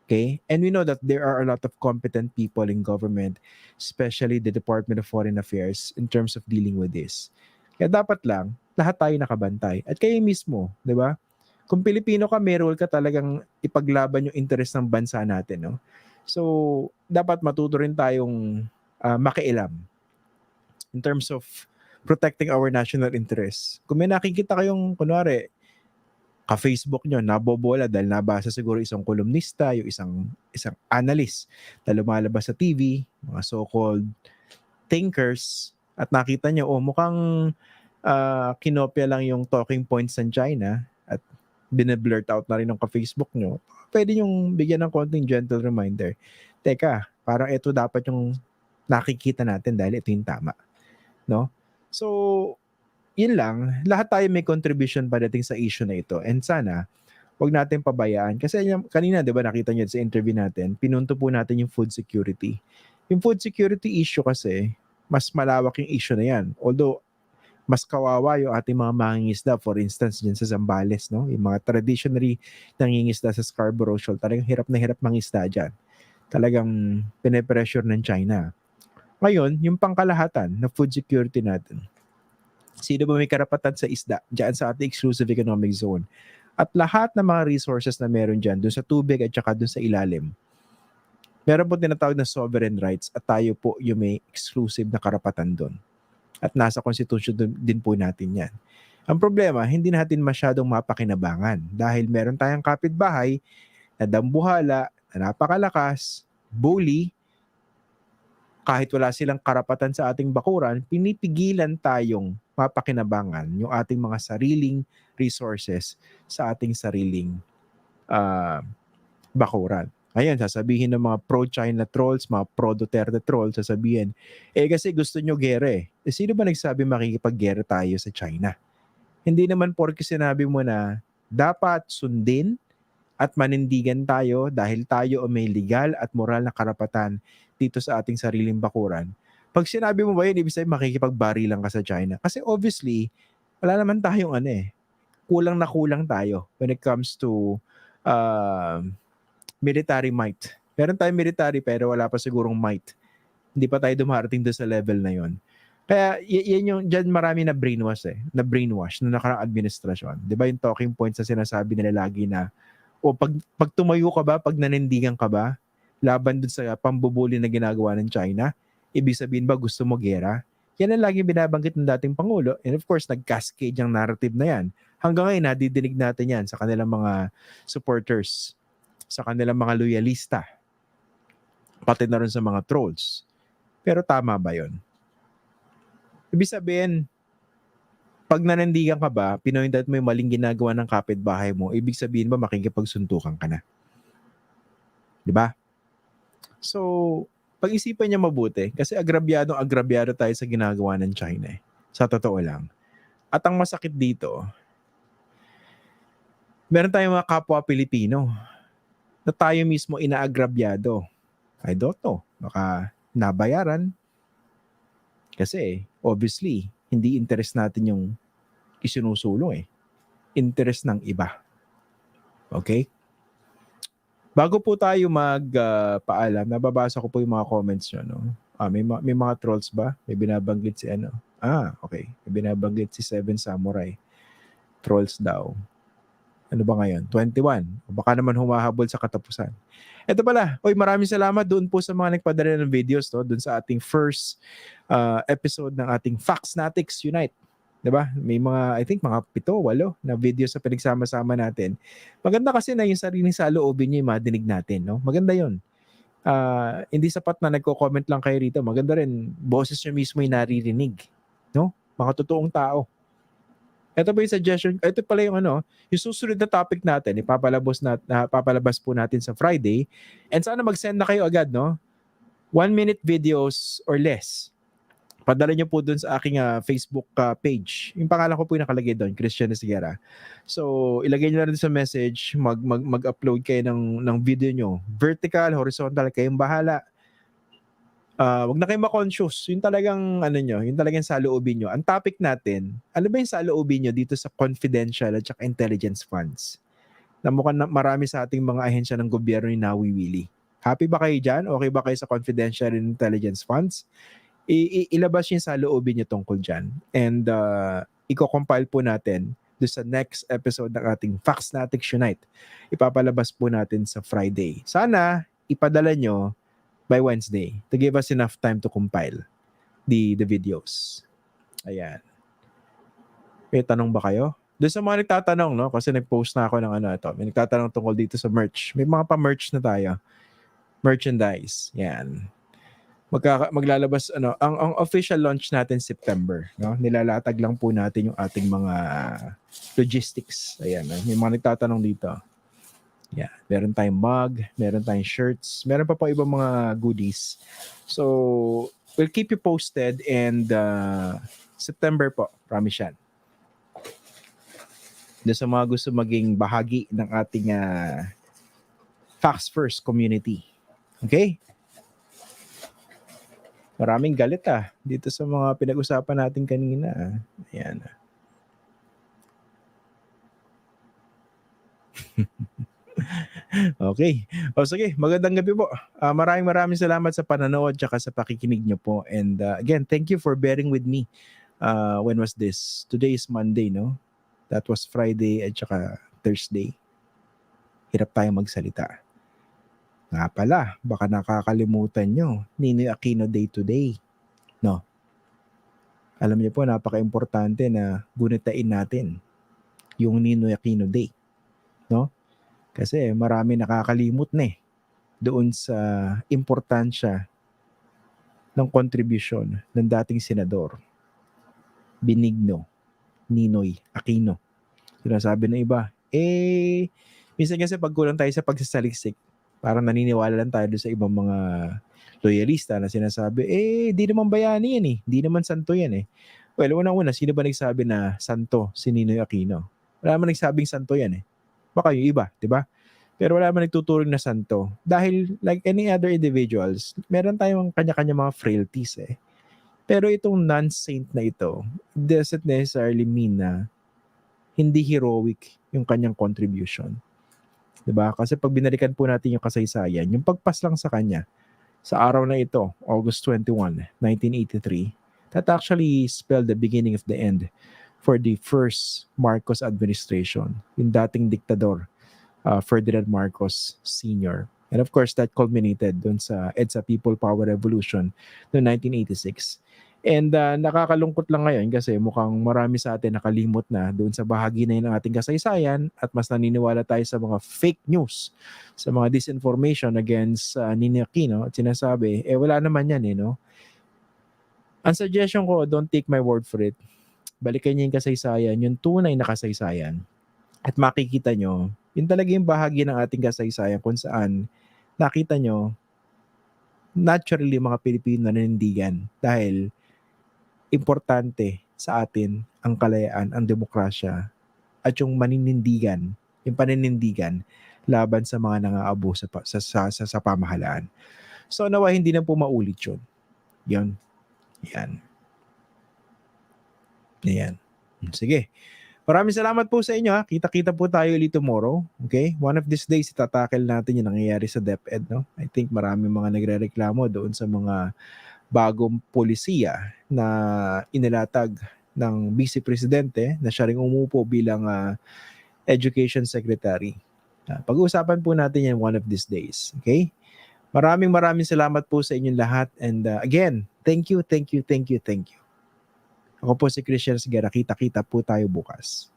Okay? And we know that there are a lot of competent people in government, especially the Department of Foreign Affairs, in terms of dealing with this. Kaya dapat lang, lahat tayo nakabantay. At kayo mismo, di ba? Kung Pilipino ka, may role ka talagang ipaglaban yung interest ng bansa natin. No? So, dapat matuto rin tayong makialam in terms of protecting our national interests. Kung may nakikita kayong, kunwari, ka-Facebook nyo, nabobola dahil nabasa siguro isang kolumnista, yung isang analyst na lumalabas sa TV, mga so-called thinkers, at nakita nyo, mukhang kinopya lang yung talking points ng China at bine-blurt out na rin ng ka-Facebook nyo, pwede yung bigyan ng konting gentle reminder. Teka, parang ito dapat yung nakikita natin dahil ito yung tama. No? So, yun lang, lahat tayo may contribution pagdating sa issue na ito. And sana, wag natin pabayaan. Kasi kanina, di ba, nakita niyo sa interview natin, pinunto po natin yung food security. Yung food security issue kasi, mas malawak yung issue na yan. Although, mas kawawa yung ating mga mangingisda. For instance, dyan sa Zambales, no? Yung mga traditionally nangingisda sa Scarborough Shoal, talagang hirap na hirap mangisda dyan. Talagang pinipressure ng China. Ngayon, yung pangkalahatan na food security natin. Sino ba may karapatan sa isda dyan sa ating exclusive economic zone? At lahat ng mga resources na meron dyan, dun sa tubig at saka dun sa ilalim, meron po tinatawag na sovereign rights at tayo po yung may exclusive na karapatan doon. At nasa constitution din po natin yan. Ang problema, hindi natin masyadong mapakinabangan dahil meron tayong kapitbahay na dambuhala, na napakalakas, bully, kahit wala silang karapatan sa ating bakuran, pinipigilan tayong mapakinabangan yung ating mga sariling resources sa ating sariling ah, bakuran. Ngayon, sasabihin ng mga pro-China trolls, mga pro-Duterte trolls, sasabihin, kasi gusto nyo gera eh. Sino ba nagsabi makikipag-gera tayo sa China? Hindi naman porke sinabi mo na dapat sundin at manindigan tayo dahil tayo may legal at moral na karapatan dito sa ating sariling bakuran. Pag sinabi mo ba yun, ibig sabihin makikipagbari lang ka sa China. Kasi obviously, wala naman tayong kulang na kulang tayo when it comes to uh, military might. Meron tayong military pero wala pa sigurong might. Hindi pa tayo dumarating doon sa level na yon. Kaya yan yung dyan marami na brainwash na brainwash na nakarang administrasyon. 'Di ba yung talking points na sinasabi nila lagi na pag tumayo ka ba, pag nanindigan ka ba laban dun sa pambubuli na ginagawa ng China, ibig sabihin ba gusto mo gera? Yan ang laging binabanggit ng dating Pangulo. And of course, nag-cascade yung narrative na yan. Hanggang ngayon, nadidinig natin yan sa kanilang mga supporters, sa kanilang mga loyalista, pati na rin sa mga trolls. Pero tama ba yun? Ibig sabihin, pag nanindigan ka ba, pinointat mo yung maling ginagawa ng kapitbahay mo, ibig sabihin ba makikipagsuntukan ka na? Di ba? So, pag-isipan niya mabuti kasi agrabyado tayo sa ginagawa ng China eh. Sa totoo lang. At ang masakit dito, meron tayong mga kapwa Pilipino na tayo mismo inaagrabyado. I don't know. Baka nabayaran. Kasi obviously, hindi interest natin yung isinusulong eh. Interest ng iba. Okay? Bago po tayo magpaalam, nababasa ko po yung mga comments nyo. No? May mga trolls ba? May binabanggit si ano? Okay. May binabanggit si Seven Samurai. Trolls daw. Ano ba ngayon? 21. O baka naman humahabol sa katapusan. Ito pala. Maraming salamat doon po sa mga nagpadala ng videos. No? Doon sa ating first episode ng ating Factsnatics Unite. Diba? May mga, I think, mga 7, 8 na videos sa pinagsama-sama natin. Maganda kasi na yung sariling saloobin nyo yung madinig natin. No? Maganda yun. Hindi sapat na nagko-comment lang kayo rito. Maganda rin, boses nyo mismo yung naririnig. No? Mga totoong tao. Ito ba yung suggestion? Ito pala yung yung susunod na topic natin, papalabas po natin sa Friday. And sana mag-send na kayo agad, no? 1-minute videos or less. Padala nyo po dun sa aking Facebook page. Yung pangalan ko po yung nakalagay doon, Christian Esguerra. So, ilagay nyo na rin sa message, mag-upload kayo ng video nyo. Vertical, horizontal, kayong bahala. Wag na kayo ma-conscious. Yung talagang yung talagang saloobin nyo. Ang topic natin, ano ba yung saloobin nyo dito sa confidential at saka intelligence funds? Na mukhang marami sa ating mga ahensya ng gobyerno yung nawiwili. Happy ba kayo dyan? Okay ba kayo sa confidential and intelligence funds? Ilabas yung saloobin nyo tungkol dyan. And i-compile po natin doon sa next episode ng ating Factsnatics Unite. Ipapalabas po natin sa Friday. Sana ipadala nyo by Wednesday to give us enough time to compile the videos. Ayan. May tanong ba kayo? Doon sa mga nagtatanong, no? Kasi nag-post na ako ng ito. May nagtatanong tungkol dito sa merch. May mga pa-merch na tayo. Merchandise. Yan. Maglalabas, ang official launch natin September. No? Nilalatag lang po natin yung ating mga logistics. Ayan. May mga nagtatanong dito. Yeah, meron tayong mug, meron tayong shirts, meron pa ibang mga goodies. So, we'll keep you posted and September po, promise yan. Doon sa mga gusto maging bahagi ng ating Facts First community. Okay? Maraming galit dito sa mga pinag-usapan natin kanina. Ayan. Okay. O sige, magandang gabi po. Maraming salamat sa pananood tsaka sa pakikinig nyo po. And again, thank you for bearing with me. When was this? Today is Monday, no? That was Friday at tsaka Thursday. Hirap tayong magsalita. Nga pala, baka nakakalimutan nyo, Ninoy Aquino Day today. No? Alam niyo po, napaka-importante na gunitain natin yung Ninoy Aquino Day. No? Kasi marami nakakalimot na doon sa importansya ng kontribusyon ng dating senador Benigno Ninoy Aquino. Sinasabi ng iba, minsan kasi pag kulang tayo sa pagsasaliksik, parang naniniwala lang tayo sa ibang mga loyalista na sinasabi, di naman bayani yan di naman santo yan Well, unang-una, sino ba nagsabi na santo si Ninoy Aquino? Wala naman nagsabing santo yan Baka yung iba, di ba? Pero wala naman nagtuturing na santo. Dahil like any other individuals, meron tayong kanya-kanya mga frailties Pero itong non-saint na ito doesn't necessarily mean na hindi heroic yung kanyang contribution. Diba? Kasi pag binalikan po natin yung kasaysayan, yung pagpas lang sa kanya, sa araw na ito, August 21, 1983, that actually spelled the beginning of the end for the first Marcos administration, yung dating diktador, Ferdinand Marcos Sr. And of course, that culminated dun sa EDSA People Power Revolution noong 1986. And nakakalungkot lang ngayon kasi mukhang marami sa atin nakalimot na doon sa bahagi na yun ng ating kasaysayan at mas naniniwala tayo sa mga fake news, sa mga disinformation against Ninoy Aquino at sinasabi, wala naman yan no? Ang suggestion ko, don't take my word for it. Balikan niyo yung kasaysayan, yung tunay na kasaysayan. At makikita nyo, yun talaga yung bahagi ng ating kasaysayan kung saan nakita nyo naturally mga Pilipino na nanindigan dahil importante sa atin ang kalayaan, ang demokrasya at yung maninindigan, yung paninindigan laban sa mga nang-aabuso sa pamahalaan. So nawa hindi na po maulit yun. Yan. Sige. Maraming salamat po sa inyo Kita-kita po tayo ulit tomorrow. Okay? One of these days, itatakel natin yung nangyayari sa DepEd. No? I think maraming mga nagre-reklamo doon sa mga bagong polisiya na inilatag ng Vice Presidente na siya ring umupo bilang Education Secretary. Pag-uusapan po natin yan one of these days. Okay? Maraming salamat po sa inyong lahat. And again, thank you. Ako po si Christian Esguerra. Kita-kita po tayo bukas.